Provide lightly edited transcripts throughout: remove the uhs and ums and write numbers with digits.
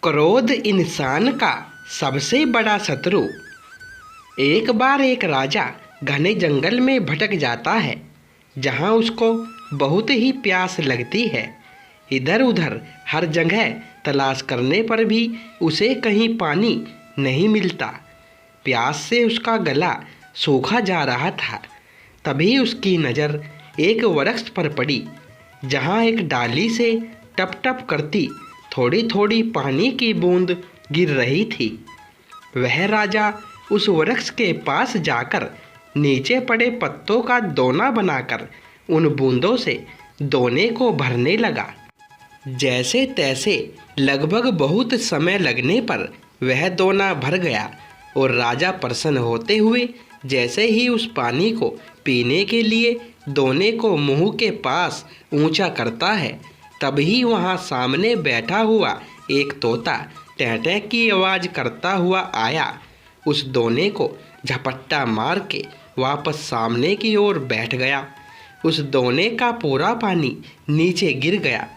क्रोध इंसान का सबसे बड़ा शत्रु। एक बार एक राजा घने जंगल में भटक जाता है, जहाँ उसको बहुत ही प्यास लगती है। इधर उधर हर जगह तलाश करने पर भी उसे कहीं पानी नहीं मिलता। प्यास से उसका गला सूखा जा रहा था। तभी उसकी नज़र एक वृक्ष पर पड़ी, जहाँ एक डाली से टप टप करती थोड़ी थोड़ी पानी की बूंद गिर रही थी। वह राजा उस वृक्ष के पास जाकर नीचे पड़े पत्तों का दोना बनाकर उन बूंदों से दोने को भरने लगा। जैसे तैसे लगभग बहुत समय लगने पर वह दोना भर गया और राजा प्रसन्न होते हुए जैसे ही उस पानी को पीने के लिए दोने को मुंह के पास ऊंचा करता है, तभी वहाँ सामने बैठा हुआ एक तोता टैं की आवाज़ करता हुआ आया। उस दोने को झपट्टा मार के वापस सामने की ओर बैठ गया। उस दोने का पूरा पानी नीचे गिर गया।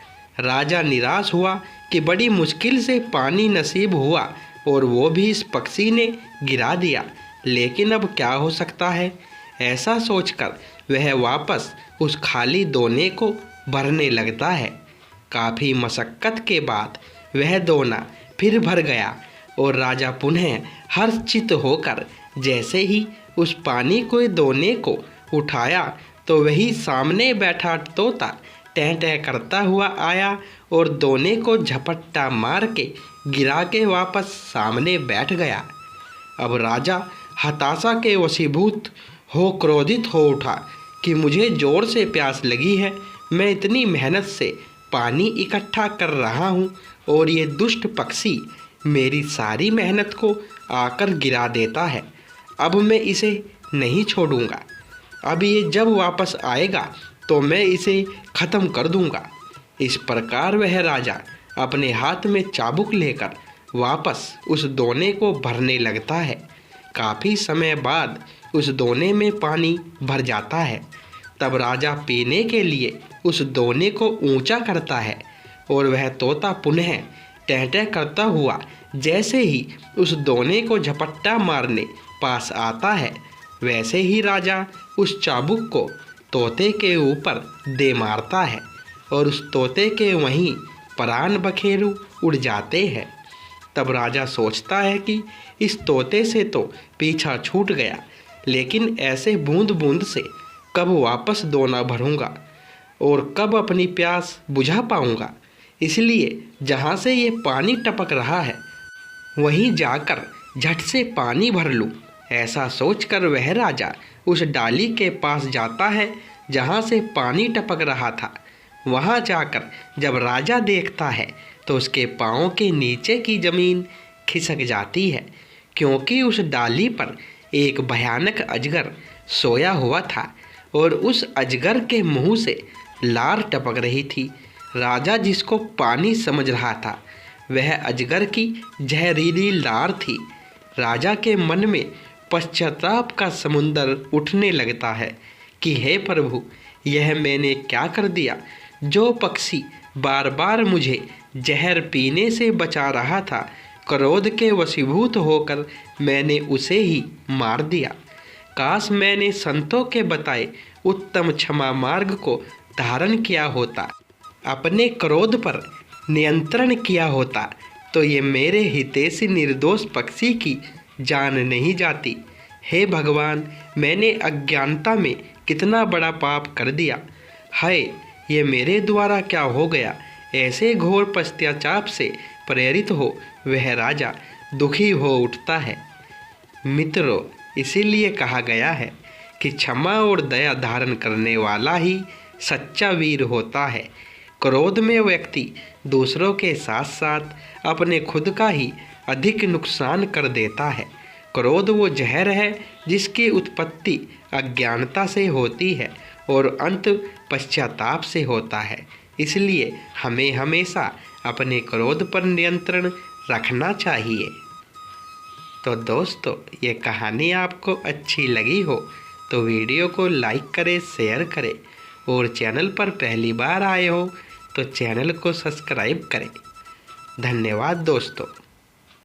राजा निराश हुआ कि बड़ी मुश्किल से पानी नसीब हुआ और वो भी इस पक्षी ने गिरा दिया, लेकिन अब क्या हो सकता है। ऐसा सोचकर वह वापस उस खाली दोने को भरने लगता है। काफ़ी मशक्क़त के बाद वह दोना फिर भर गया और राजा पुनः हर्षचित्त होकर जैसे ही उस पानी के दोने को उठाया तो वही सामने बैठा तोता टैं करता हुआ आया और दोने को झपट्टा मार के गिरा के वापस सामने बैठ गया। अब राजा हताशा के वशीभूत हो क्रोधित हो उठा कि मुझे ज़ोर से प्यास लगी है, मैं इतनी मेहनत से पानी इकट्ठा कर रहा हूँ और ये दुष्ट पक्षी मेरी सारी मेहनत को आकर गिरा देता है। अब मैं इसे नहीं छोड़ूंगा। अब ये जब वापस आएगा तो मैं इसे ख़त्म कर दूंगा। इस प्रकार वह राजा अपने हाथ में चाबुक लेकर वापस उस दोने को भरने लगता है। काफ़ी समय बाद उस दोने में पानी भर जाता है। तब राजा पीने के लिए उस दोने को ऊंचा करता है और वह तोता पुनः टैं करता हुआ जैसे ही उस दोने को झपट्टा मारने पास आता है, वैसे ही राजा उस चाबुक को तोते के ऊपर दे मारता है और उस तोते के वहीं प्राण बखेरू उड़ जाते हैं। तब राजा सोचता है कि इस तोते से तो पीछा छूट गया, लेकिन ऐसे बूंद बूंद से कब वापस दोना भरूंगा और कब अपनी प्यास बुझा पाऊंगा। इसलिए जहाँ से ये पानी टपक रहा है वहीं जाकर झट से पानी भर लूँ। ऐसा सोचकर वह राजा उस डाली के पास जाता है जहाँ से पानी टपक रहा था। वहाँ जाकर जब राजा देखता है तो उसके पाँव के नीचे की ज़मीन खिसक जाती है, क्योंकि उस डाली पर एक भयानक अजगर सोया हुआ था और उस अजगर के मुंह से लार टपक रही थी। राजा जिसको पानी समझ रहा था वह अजगर की जहरीली लार थी। राजा के मन में पश्चाताप का समुंदर उठने लगता है कि हे प्रभु, यह मैंने क्या कर दिया। जो पक्षी बार बार मुझे जहर पीने से बचा रहा था, क्रोध के वशीभूत होकर मैंने उसे ही मार दिया। काश मैंने संतों के बताए उत्तम क्षमा मार्ग को धारण किया होता, अपने क्रोध पर नियंत्रण किया होता, तो ये मेरे हितैषी निर्दोष पक्षी की जान नहीं जाती। हे भगवान, मैंने अज्ञानता में कितना बड़ा पाप कर दिया। हाय, ये मेरे द्वारा क्या हो गया। ऐसे घोर पश्चाताप से प्रेरित हो वह राजा दुखी हो उठता है। मित्रों, इसीलिए कहा गया है कि क्षमा और दया धारण करने वाला ही सच्चा वीर होता है। क्रोध में व्यक्ति दूसरों के साथ साथ अपने खुद का ही अधिक नुकसान कर देता है। क्रोध वो जहर है जिसकी उत्पत्ति अज्ञानता से होती है और अंत पश्चाताप से होता है। इसलिए हमें हमेशा अपने क्रोध पर नियंत्रण रखना चाहिए। तो दोस्तों, ये कहानी आपको अच्छी लगी हो तो वीडियो को लाइक करें, शेयर करें और चैनल पर पहली बार आए हो तो चैनल को सब्सक्राइब करें। धन्यवाद दोस्तों।